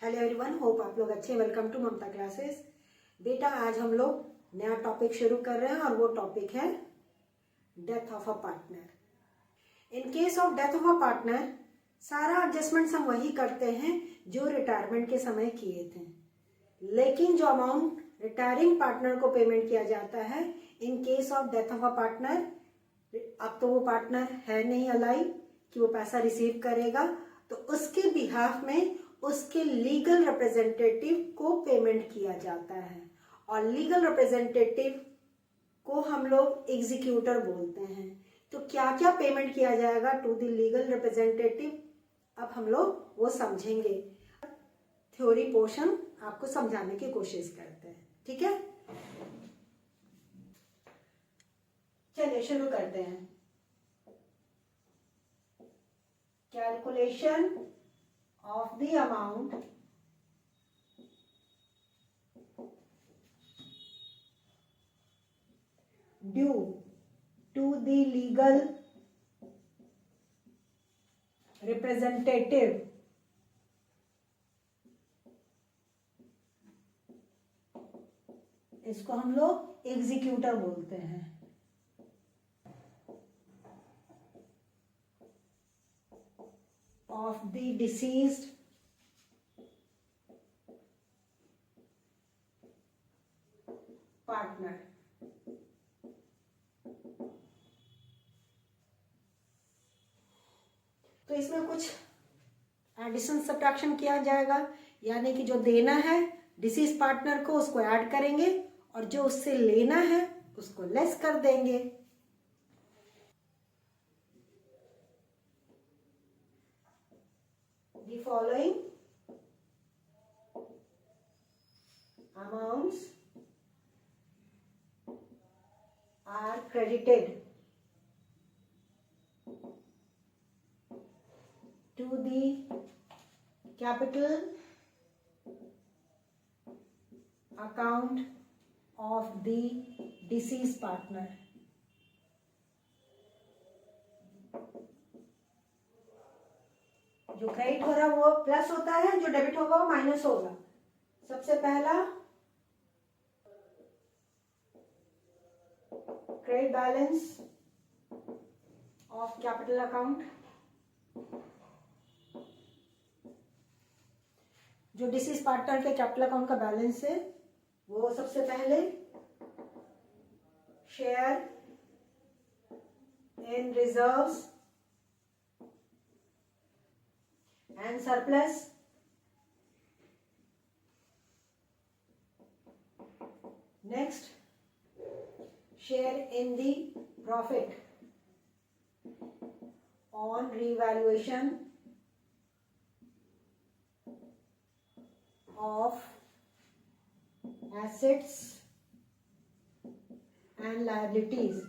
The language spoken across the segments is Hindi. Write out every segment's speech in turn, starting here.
हेलो एवरीवन, होप आप लोग अच्छे। Welcome to Mamta classes. बेटा, आज हम लोग नया टॉपिक शुरू कर रहे हैं और वो टॉपिक है death of a partner. In case of death of a partner सारा एडजस्टमेंट्स हम वही करते हैं जो रिटायरमेंट के समय किए थे, लेकिन जो अमाउंट रिटायरिंग पार्टनर को पेमेंट किया जाता है in case of death of a partner, अब तो वो पार्टनर है नहीं अलाइव कि वो पैसा रिसीव करेगा, तो उसके बिहाफ में उसके लीगल रिप्रेजेंटेटिव को पेमेंट किया जाता है। और लीगल रिप्रेजेंटेटिव को हम लोग एग्जीक्यूटर बोलते हैं। तो क्या क्या पेमेंट किया जाएगा टू द लीगल रिप्रेजेंटेटिव, अब हम लोग वो समझेंगे। थ्योरी पोर्शन आपको समझाने की कोशिश करते हैं, ठीक है। चलिए शुरू करते हैं। Calculation of the amount due to the legal representative इसको हम लोग एग्जीक्यूटर बोलते हैं। Of the deceased partner। तो इसमें कुछ एडिशन सब्ट्रैक्शन किया जाएगा, यानी कि जो देना है डिसीज पार्टनर को उसको ऐड करेंगे और जो उससे लेना है उसको लेस कर देंगे। The following amounts are credited to the capital account of the deceased partner। जो क्रेडिट हो रहा है वो प्लस होता है, जो डेबिट होगा वो माइनस होगा। सबसे पहला credit balance of capital account, जो डिसीज पार्टनर के कैपिटल अकाउंट का बैलेंस है वो सबसे पहले share in reserves and surplus, next share in the profit on revaluation of assets and liabilities,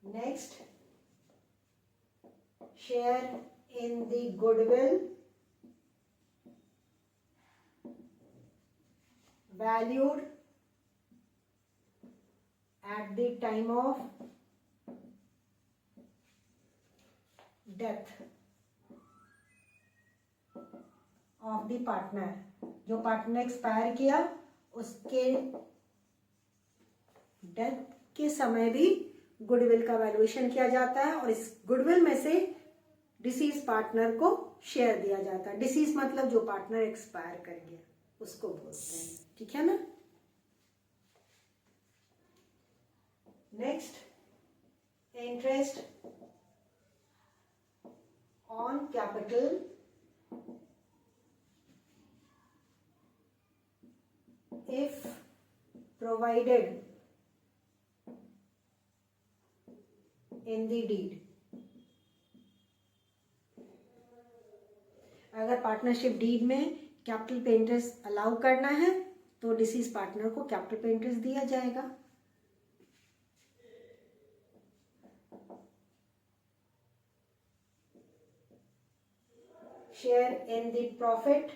next share in the goodwill valued at the time of death of the partner। जो पार्टनर एक्सपायर किया उसके डेथ के समय भी गुडविल का वैल्यूएशन किया जाता है और इस गुडविल में से डिसीज पार्टनर को शेयर दिया जाता है। डिसीज मतलब जो पार्टनर एक्सपायर कर गया उसको बोलते हैं, ठीक है ना। Next, interest on capital if provided in the deed। अगर पार्टनरशिप डीड में कैपिटल पे इंटरेस्ट अलाउ करना है तो डिसीज पार्टनर को कैपिटल पे इंटरेस्ट दिया जाएगा। Share in the profit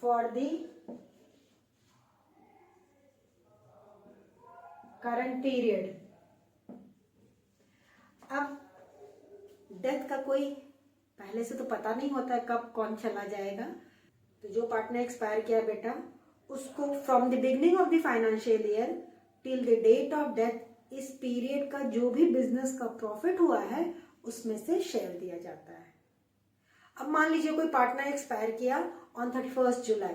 for the current period death का कोई पहले से तो पता नहीं होता है कब कौन चला जाएगा। तो जो पार्टनर एक्सपायर किया बेटा, उसको from the beginning of the financial year till the date of death, इस पीरियड का जो भी बिजनेस का प्रॉफिट हुआ है उसमें से शेयर दिया जाता है। अब मान लीजिए कोई पार्टनर एक्सपायर किया ऑन 31 जुलाई,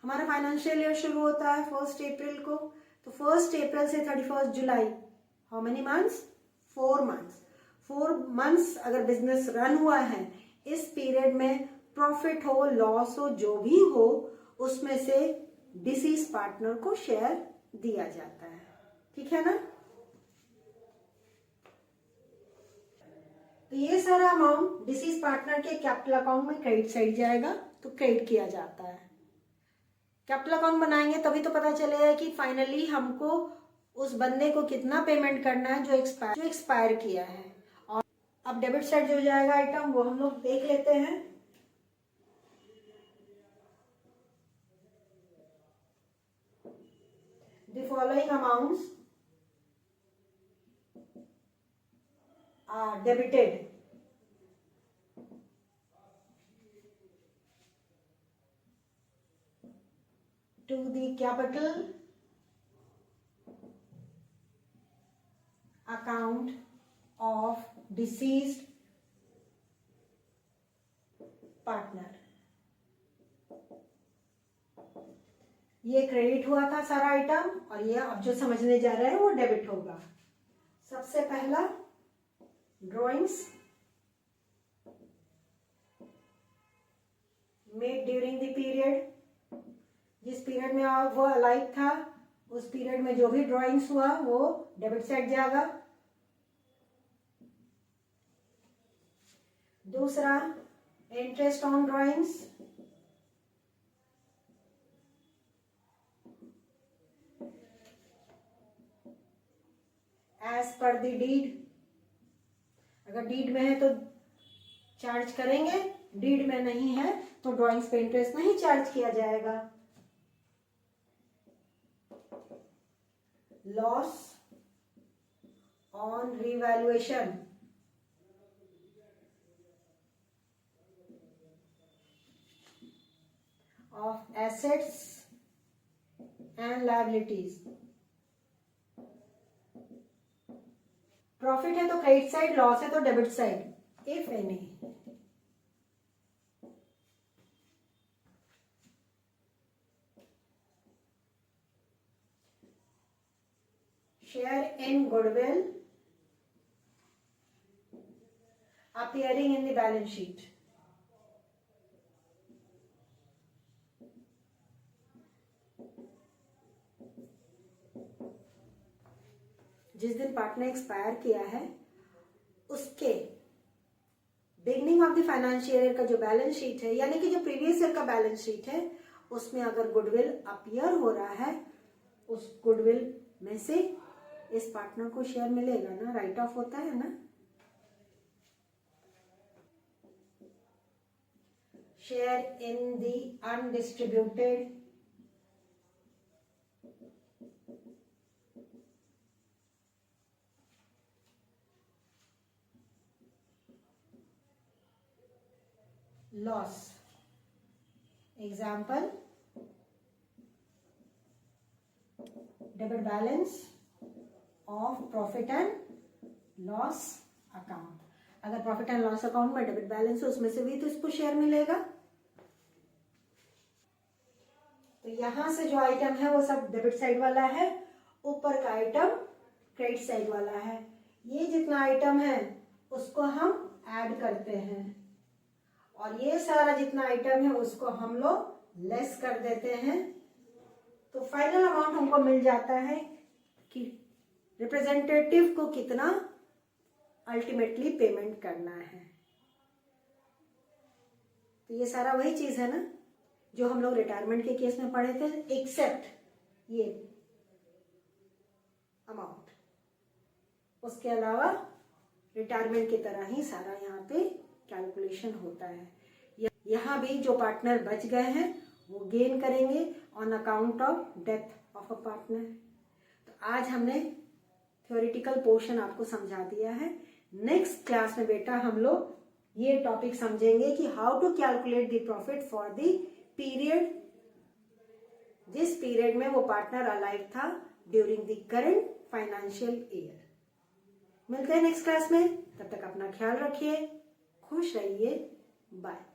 हमारा फाइनेंशियल ईयर शुरू होता है 1 अप्रैल को, तो 1 अप्रैल से 31 जुलाई, how many months? 4 months. 4 months अगर बिजनेस रन हुआ है, इस पीरियड में प्रॉफिट हो लॉस हो जो भी हो, उसमें से डिसीज पार्टनर को शेयर दिया जाता है। ठीक है ना? तो ये सारा अमाउंट डिसीज पार्टनर के कैपिटल अकाउंट में क्रेडिट साइड जाएगा, तो क्रेडिट किया जाता है। कैपिटल अकाउंट बनाएंगे तभी तो पता चलेगा कि फाइनली हमको उस बंदे को कितना पेमेंट करना है जो एक्सपायर किया है। और अब डेबिट साइड जो जाएगा आइटम, वो हम लोग देख लेते हैं। The following amounts are debited to the capital account of deceased partner। ये क्रेडिट हुआ था सारा आइटम, और ये अब जो समझने जा रहे हैं वो डेबिट होगा। सबसे पहला drawings made during the period, जिस पीरियड में वो अलाइव था उस पीरियड में जो भी ड्रॉइंग्स हुआ वो डेबिट साइड जाएगा। दूसरा interest on drawings, as per the deed, अगर डीड में है तो चार्ज करेंगे, डीड में नहीं है तो ड्राइंग्स पे इंटरेस्ट नहीं चार्ज किया जाएगा। Loss on revaluation, of assets and liabilities. Profit है तो क्रेडिट साइड, लॉस है तो debit side, if any. Share in goodwill appearing in the balance sheet, जिस दिन पार्टनर एक्सपायर किया है उसके beginning of the financial year का जो बैलेंस शीट है, यानी कि जो प्रीवियस ईयर का बैलेंस शीट है, उसमें अगर गुडविल अपीयर हो रहा है, उस गुडविल में से इस पार्टनर को शेयर मिलेगा ना, राइट ऑफ होता है ना। Share in the undistributed loss, example debit balance of profit and loss account. अगर प्रॉफिट एंड लॉस अकाउंट में डेबिट बैलेंस है उसमें से भी तो इसको शेयर मिलेगा। तो यहां से जो आइटम है वो सब डेबिट साइड वाला है, ऊपर का आइटम क्रेडिट साइड वाला है। ये जितना आइटम है उसको हम ऐड करते हैं, और ये सारा जितना आइटम है उसको हम लोग लेस कर देते हैं। तो फाइनल अमाउंट हमको मिल जाता है कि रिप्रेजेंटेटिव को कितना अल्टीमेटली पेमेंट करना है। तो ये सारा वही चीज है ना जो हम लोग रिटायरमेंट के केस में पढ़े थे, एक्सेप्ट ये अमाउंट। उसके अलावा रिटायरमेंट की तरह ही सारा यहाँ पे कैलकुलेशन होता है। यहाँ भी जो पार्टनर बच गए हैं वो गेन करेंगे on account of death of a partner. तो आज हमने थ्योरेटिकल पोर्शन आपको समझा दिया है। नेक्स्ट क्लास में बेटा हम लोग ये टॉपिक समझेंगे कि how to calculate the profit for the period, जिस पीरियड में वो पार्टनर अलाइव था during the current financial year. मिलते हैं नेक्स्ट क्लास में, तब तक अपना ख्याल रखिए, खुश रहिए, बाय।